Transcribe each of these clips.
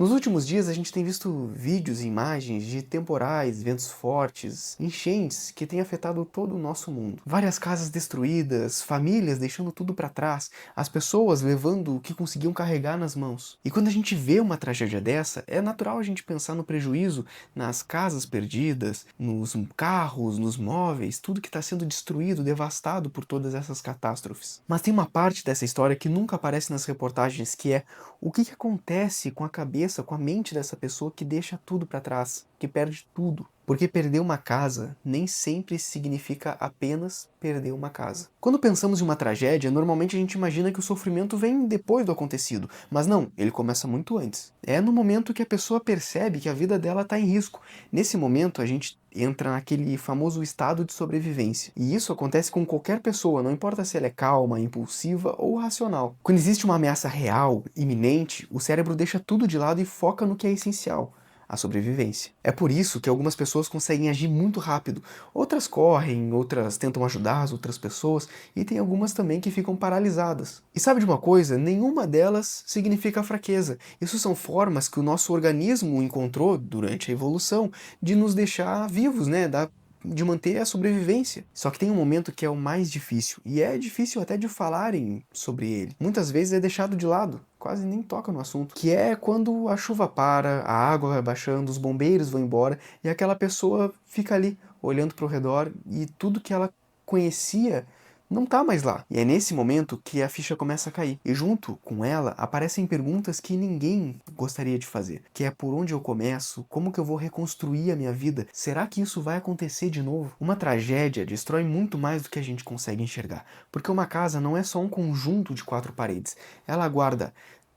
Nos últimos dias a gente tem visto vídeos e imagens de temporais, ventos fortes, enchentes que têm afetado todo o nosso mundo. Várias casas destruídas, famílias deixando tudo para trás, as pessoas levando o que conseguiam carregar nas mãos. E quando a gente vê uma tragédia dessa, é natural a gente pensar no prejuízo nas casas perdidas, nos carros, nos móveis, tudo que está sendo destruído, devastado por todas essas catástrofes. Mas tem uma parte dessa história que nunca aparece nas reportagens, que é o que acontece com a cabeça, com a mente dessa pessoa que deixa tudo para trás, que perde tudo. Porque perder uma casa nem sempre significa apenas perder uma casa. Quando pensamos em uma tragédia, normalmente a gente imagina que o sofrimento vem depois do acontecido, mas não, ele começa muito antes. É no momento que a pessoa percebe que a vida dela está em risco. Nesse momento a gente entra naquele famoso estado de sobrevivência. E isso acontece com qualquer pessoa, não importa se ela é calma, impulsiva ou racional. Quando existe uma ameaça real, iminente, o cérebro deixa tudo de lado e foca no que é essencial: a sobrevivência. É por isso que algumas pessoas conseguem agir muito rápido, outras correm, outras tentam ajudar as outras pessoas, e tem algumas também que ficam paralisadas. E sabe de uma coisa? Nenhuma delas significa fraqueza. Isso são formas que o nosso organismo encontrou durante a evolução de nos deixar vivos, né? De manter a sobrevivência. Só que tem um momento que é o mais difícil, e é difícil até de falarem sobre ele. Muitas vezes é deixado de lado, quase nem toca no assunto, que é quando a chuva para, a água vai baixando, os bombeiros vão embora, e aquela pessoa fica ali, olhando para o redor, e tudo que ela conhecia não tá mais lá. E é nesse momento que a ficha começa a cair. E junto com ela aparecem perguntas que ninguém gostaria de fazer, que é: por onde eu começo? Como que eu vou reconstruir a minha vida? Será que isso vai acontecer de novo? Uma tragédia destrói muito mais do que a gente consegue enxergar, porque uma casa não é só um conjunto de quatro paredes. Ela guarda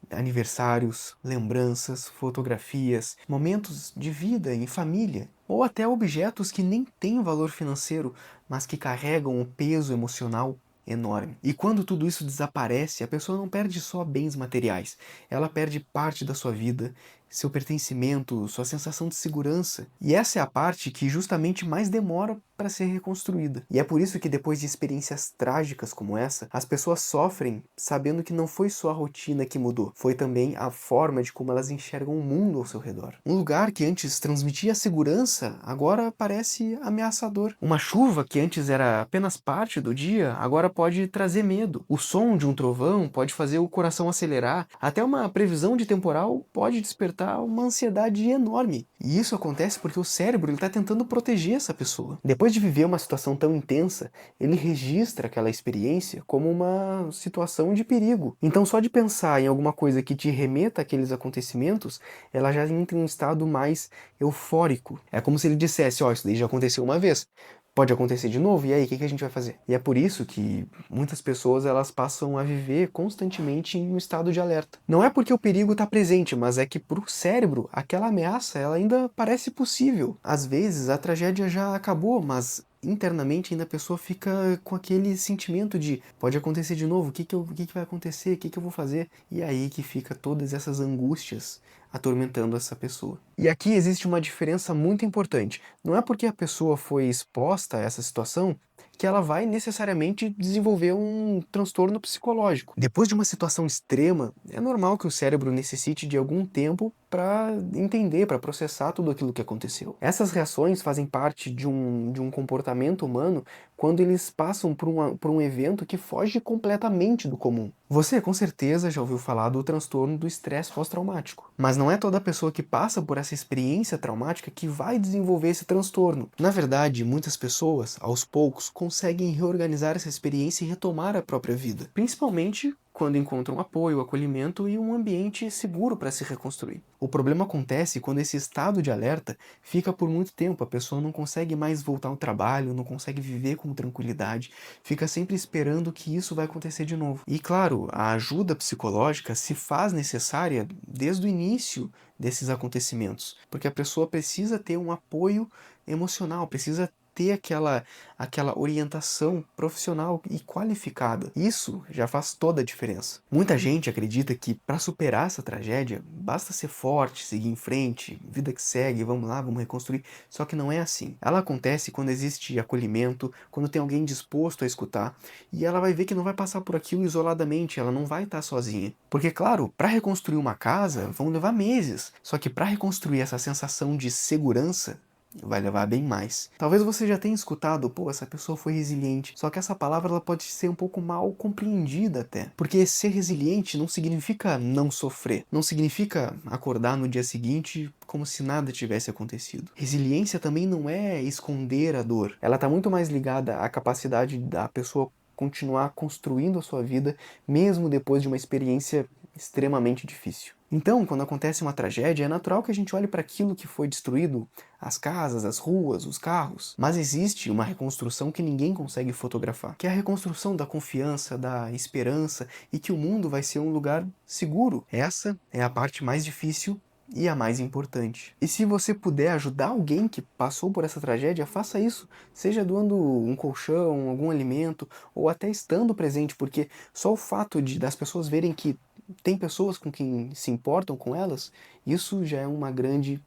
aniversários, lembranças, fotografias, momentos de vida em família, ou até objetos que nem têm valor financeiro, mas que carregam um peso emocional enorme. E quando tudo isso desaparece, a pessoa não perde só bens materiais, ela perde parte da sua vida, seu pertencimento, sua sensação de segurança. E essa é a parte que justamente mais demora para ser reconstruída. E é por isso que depois de experiências trágicas como essa, as pessoas sofrem sabendo que não foi só a rotina que mudou, foi também a forma de como elas enxergam o mundo ao seu redor. Um lugar que antes transmitia segurança, agora parece ameaçador. Uma chuva que antes era apenas parte do dia, agora pode trazer medo. O som de um trovão pode fazer o coração acelerar. Até uma previsão de temporal pode despertar uma ansiedade enorme. E isso acontece porque o cérebro está tentando proteger essa pessoa. Depois de viver uma situação tão intensa, ele registra aquela experiência como uma situação de perigo. Então só de pensar em alguma coisa que te remeta àqueles acontecimentos, ela já entra em um estado mais eufórico. É como se ele dissesse: ó, isso daí já aconteceu uma vez, pode acontecer de novo, e aí, o que a gente vai fazer? E é por isso que muitas pessoas elas passam a viver constantemente em um estado de alerta. Não é porque o perigo está presente, mas é que para o cérebro aquela ameaça ela ainda parece possível. Às vezes a tragédia já acabou, mas internamente ainda a pessoa fica com aquele sentimento de: pode acontecer de novo, o que vai acontecer, o que eu vou fazer? E aí que fica todas essas angústias atormentando essa pessoa. E aqui existe uma diferença muito importante. Não é porque a pessoa foi exposta a essa situação que ela vai necessariamente desenvolver um transtorno psicológico. Depois de uma situação extrema, é normal que o cérebro necessite de algum tempo para entender, para processar tudo aquilo que aconteceu. Essas reações fazem parte de um comportamento humano quando eles passam por um evento que foge completamente do comum. Você, com certeza, já ouviu falar do transtorno do estresse pós-traumático. Mas não é toda pessoa que passa por essa experiência traumática que vai desenvolver esse transtorno. Na verdade, muitas pessoas, aos poucos, conseguem reorganizar essa experiência e retomar a própria vida. Principalmente quando encontram apoio, acolhimento e um ambiente seguro para se reconstruir. O problema acontece quando esse estado de alerta fica por muito tempo, a pessoa não consegue mais voltar ao trabalho, não consegue viver com tranquilidade, fica sempre esperando que isso vai acontecer de novo. E claro, a ajuda psicológica se faz necessária desde o início desses acontecimentos, porque a pessoa precisa ter um apoio emocional, precisa ter aquela orientação profissional e qualificada. Isso já faz toda a diferença. Muita gente acredita que para superar essa tragédia, basta ser forte, seguir em frente, vida que segue, vamos lá, vamos reconstruir. Só que não é assim. Ela acontece quando existe acolhimento, quando tem alguém disposto a escutar, e ela vai ver que não vai passar por aquilo isoladamente, ela não vai estar sozinha. Porque, claro, para reconstruir uma casa vão levar meses, só que para reconstruir essa sensação de segurança, vai levar bem mais. Talvez você já tenha escutado, pô, essa pessoa foi resiliente. Só que essa palavra ela pode ser um pouco mal compreendida até. Porque ser resiliente não significa não sofrer. Não significa acordar no dia seguinte como se nada tivesse acontecido. Resiliência também não é esconder a dor. Ela está muito mais ligada à capacidade da pessoa continuar construindo a sua vida mesmo depois de uma experiência extremamente difícil. Então, quando acontece uma tragédia, é natural que a gente olhe para aquilo que foi destruído, as casas, as ruas, os carros. Mas existe uma reconstrução que ninguém consegue fotografar, que é a reconstrução da confiança, da esperança e que o mundo vai ser um lugar seguro. Essa é a parte mais difícil e a mais importante. E se você puder ajudar alguém que passou por essa tragédia, faça isso. Seja doando um colchão, algum alimento, ou até estando presente, porque só o fato das pessoas verem que tem pessoas com quem se importam com elas, isso já é uma grande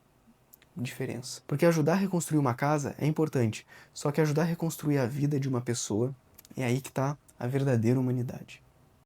diferença. Porque ajudar a reconstruir uma casa é importante, só que ajudar a reconstruir a vida de uma pessoa é aí que está a verdadeira humanidade.